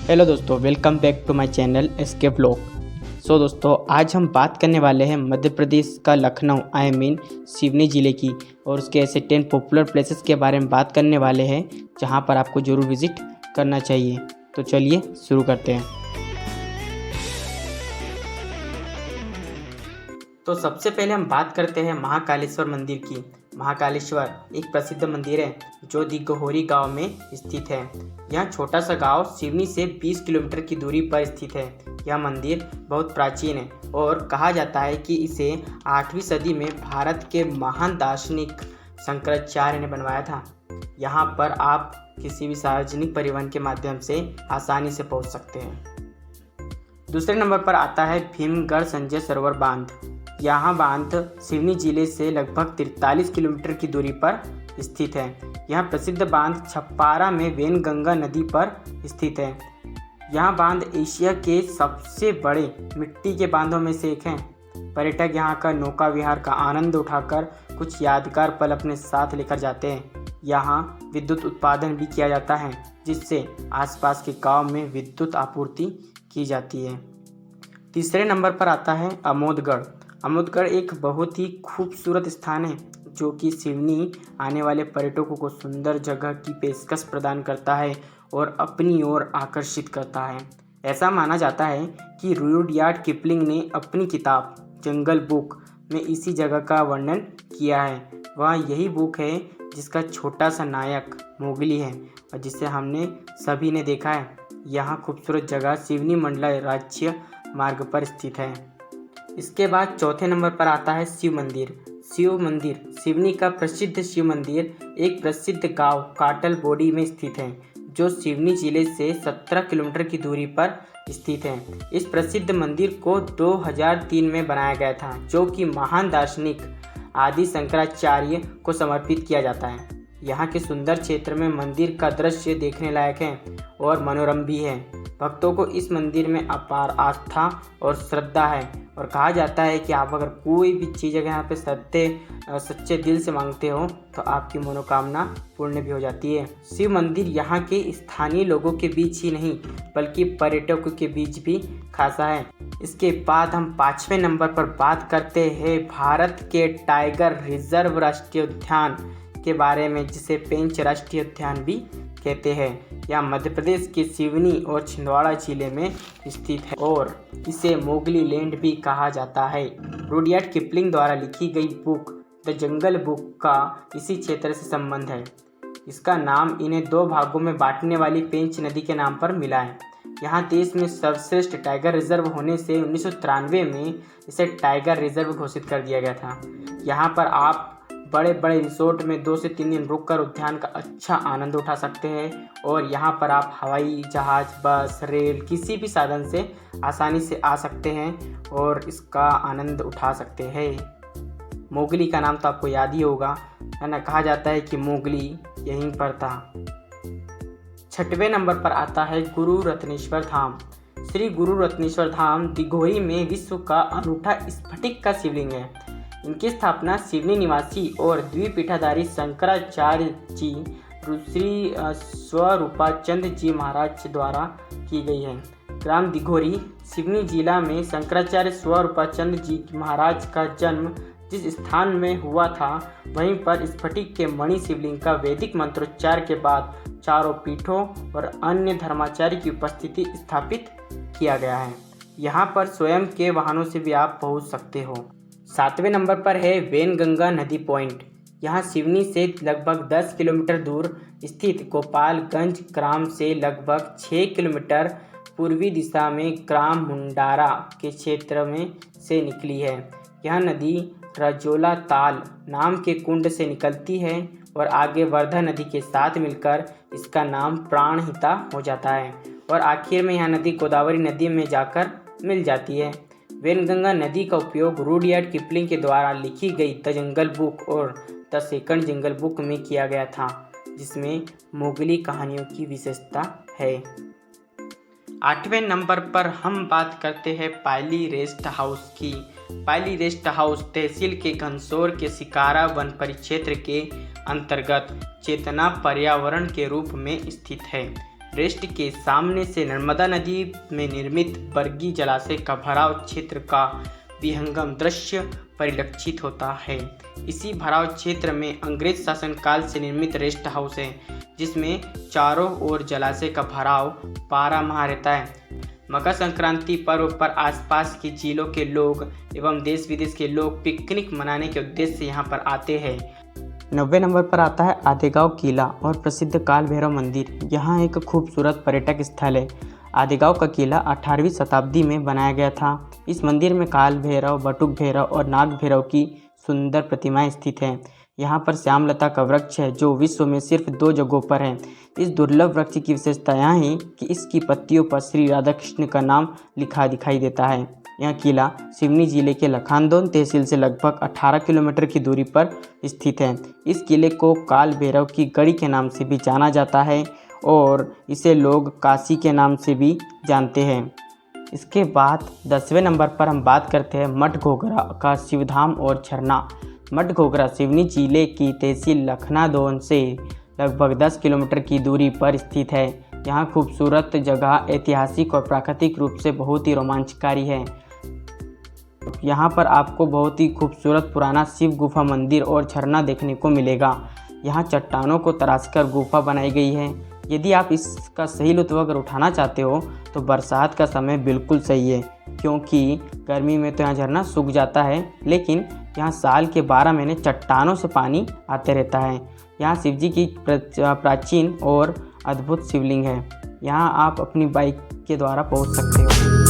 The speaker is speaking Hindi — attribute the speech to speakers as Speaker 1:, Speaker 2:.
Speaker 1: हेलो दोस्तों, welcome back to my channel SK vlog. So दोस्तों, आज हम बात करने वाले हैं मध्य प्रदेश का लखनऊ सिवनी ज़िले की और उसके ऐसे 10 पॉपुलर प्लेसेस के बारे में बात करने वाले हैं जहां पर आपको ज़रूर विज़िट करना चाहिए। तो चलिए शुरू करते हैं। तो सबसे पहले हम बात करते हैं महाकालेश्वर मंदिर की। महाकालेश्वर एक प्रसिद्ध मंदिर है जो दिघोरी गांव में स्थित है। यह छोटा सा गांव सिवनी से 20 किलोमीटर की दूरी पर स्थित है। यह मंदिर बहुत प्राचीन है और कहा जाता है कि इसे 8वीं सदी में भारत के महान दार्शनिक शंकराचार्य ने बनवाया था। यहाँ पर आप किसी भी सार्वजनिक परिवहन के माध्यम से आसानी से पहुँच सकते हैं। दूसरे नंबर पर आता है भीमगढ़ संजय सरोवर बांध। यहाँ बांध सिवनी जिले से लगभग 43 किलोमीटर की दूरी पर स्थित है। यह प्रसिद्ध बांध छप्पारा में वेनगंगा नदी पर स्थित है। यह बांध एशिया के सबसे बड़े मिट्टी के बांधों में से एक है। पर्यटक यहाँ का नौका विहार का आनंद उठाकर कुछ यादगार पल अपने साथ लेकर जाते हैं। यहाँ विद्युत उत्पादन भी किया जाता है जिससे आसपास के गांव में विद्युत आपूर्ति की जाती है। तीसरे नंबर पर आता है अमोदगढ़। अमोदगढ़ एक बहुत ही खूबसूरत स्थान है जो कि सिवनी आने वाले पर्यटकों को सुंदर जगह की पेशकश प्रदान करता है और अपनी ओर आकर्षित करता है। ऐसा माना जाता है कि रुडयार्ड किपलिंग ने अपनी किताब जंगल बुक में इसी जगह का वर्णन किया है। वह यही बुक है जिसका छोटा सा नायक मोगली है और जिसे हमने सभी ने देखा है। यहाँ खूबसूरत जगह सिवनी मंडला राज्य मार्ग पर स्थित है। इसके बाद चौथे नंबर पर आता है शिव मंदिर। शिव मंदिर सिवनी का प्रसिद्ध शिव मंदिर एक प्रसिद्ध गांव काटल बोडी में स्थित है जो सिवनी जिले से 17 किलोमीटर की दूरी पर स्थित है। इस प्रसिद्ध मंदिर को 2003 में बनाया गया था जो कि महान दार्शनिक आदि शंकराचार्य को समर्पित किया जाता है। यहाँ के सुंदर क्षेत्र में मंदिर का दृश्य देखने लायक है और मनोरम भी है। भक्तों को इस मंदिर में अपार आस्था और श्रद्धा है और कहा जाता है कि आप अगर कोई भी चीज़ अगर यहाँ पे सच्चे दिल से मांगते हो तो आपकी मनोकामना पूर्ण भी हो जाती है। शिव मंदिर यहाँ के स्थानीय लोगों के बीच ही नहीं बल्कि पर्यटकों के बीच भी खासा है। इसके बाद हम 5वें नंबर पर बात करते हैं भारत के टाइगर रिजर्व राष्ट्रीय उद्यान के बारे में, जिसे पेंच राष्ट्रीय उद्यान भी कहते हैं। यह मध्य प्रदेश के सिवनी और छिंदवाड़ा जिले में स्थित है और इसे मोगली लैंड भी कहा जाता है। रुडयार्ड किपलिंग द्वारा लिखी गई बुक द जंगल बुक का इसी क्षेत्र से संबंध है। इसका नाम इन्हें 2 भागों में बांटने वाली पेंच नदी के नाम पर मिला है। यहाँ देश में सर्वश्रेष्ठ टाइगर रिजर्व होने से 1993 में इसे टाइगर रिजर्व घोषित कर दिया गया था। यहाँ पर आप बड़े बड़े रिसोर्ट में 2 से 3 दिन रुककर उद्यान का अच्छा आनंद उठा सकते हैं और यहाँ पर आप हवाई जहाज, बस, रेल किसी भी साधन से आसानी से आ सकते हैं और इसका आनंद उठा सकते हैं। मोगली का नाम तो आपको याद ही होगा, है ना। कहा जाता है कि मोगली यहीं पर था। 6वें नंबर पर आता है गुरु रत्नेश्वर धाम। श्री गुरु रत्नेश्वर धाम दिघोरी में विश्व का अनूठा स्फटिक का शिवलिंग है। इनकी स्थापना सिवनी निवासी और द्विपीठाधारी शंकराचार्य जी श्री स्वरूपाचंद जी महाराज द्वारा की गई है। ग्राम दिघोरी सिवनी जिला में शंकराचार्य स्वरूपाचंद जी महाराज का जन्म जिस स्थान में हुआ था वहीं पर स्फटिक के मणि शिवलिंग का वैदिक मंत्रोच्चार के बाद चारों पीठों और अन्य धर्माचार्य की उपस्थिति स्थापित किया गया है। यहाँ पर स्वयं के वाहनों से भी आप पहुँच सकते हो। 7वें नंबर पर है वेनगंगा नदी पॉइंट। यहाँ सिवनी से लगभग 10 किलोमीटर दूर स्थित गोपालगंज ग्राम से लगभग 6 किलोमीटर पूर्वी दिशा में ग्राम मुंडारा के क्षेत्र में से निकली है। यह नदी रजोला ताल नाम के कुंड से निकलती है और आगे वर्धा नदी के साथ मिलकर इसका नाम प्राणहिता हो जाता है और आखिर में यह नदी गोदावरी नदी में जाकर मिल जाती है। वेनगंगा नदी का उपयोग रुडयार्ड किपलिंग के द्वारा लिखी गई द जंगल बुक और द सेकंड जंगल बुक में किया गया था, जिसमें मोगली कहानियों की विशेषता है। 8वें नंबर पर हम बात करते हैं पायली रेस्ट हाउस की। पायली रेस्ट हाउस तहसील के घनसोर के शिकारा वन परिक्षेत्र के अंतर्गत चेतना पर्यावरण के रूप में स्थित है। रेस्ट के सामने से नर्मदा नदी में निर्मित बरगी जलाशय का भराव क्षेत्र का विहंगम दृश्य परिलक्षित होता है। इसी भराव क्षेत्र में अंग्रेज शासन काल से निर्मित रेस्ट हाउस है, जिसमें चारों ओर जलाशय का भराव 12 माह रहता है। मकर संक्रांति पर्व पर आसपास की झीलों के लोग एवं देश विदेश के लोग पिकनिक मनाने के उद्देश्य से यहाँ पर आते हैं। 90 नंबर पर आता है आदिगांव किला और प्रसिद्ध काल भैरव मंदिर। यहाँ एक खूबसूरत पर्यटक स्थल है। आदिगांव का किला 18वीं शताब्दी में बनाया गया था। इस मंदिर में काल भैरव, बटुक भैरव और नाग भैरव की सुंदर प्रतिमाएं स्थित हैं। यहाँ पर श्यामलता का वृक्ष है जो विश्व में सिर्फ 2 जगहों पर है। इस दुर्लभ वृक्ष की विशेषता यह है कि इसकी पत्तियों पर श्री राधा कृष्ण का नाम लिखा दिखाई देता है। यह किला सिवनी जिले के लखानदोन तहसील से लगभग 18 किलोमीटर की दूरी पर स्थित है। इस किले को काल भैरव की गढ़ी के नाम से भी जाना जाता है और इसे लोग काशी के नाम से भी जानते हैं। इसके बाद 10वें नंबर पर हम बात करते हैं मठ घोघरा का शिवधाम और झरना। मठ घोघरा सिवनी जिले की तहसील लखनादौन से लगभग 10 किलोमीटर की दूरी पर स्थित है। यहाँ खूबसूरत जगह ऐतिहासिक और प्राकृतिक रूप से बहुत ही रोमांचकारी है। यहाँ पर आपको बहुत ही खूबसूरत पुराना शिव गुफा मंदिर और झरना देखने को मिलेगा। यहाँ चट्टानों को तराशकर गुफा बनाई गई है। यदि आप इसका सही लुत्फ़ अगर उठाना चाहते हो तो बरसात का समय बिल्कुल सही है, क्योंकि गर्मी में तो यहाँ झरना सूख जाता है, लेकिन यहाँ साल के 12 महीने चट्टानों से पानी आते रहता है। यहाँ शिव जी की प्राचीन और अद्भुत शिवलिंग है। यहाँ आप अपनी बाइक के द्वारा पहुँच सकते हो।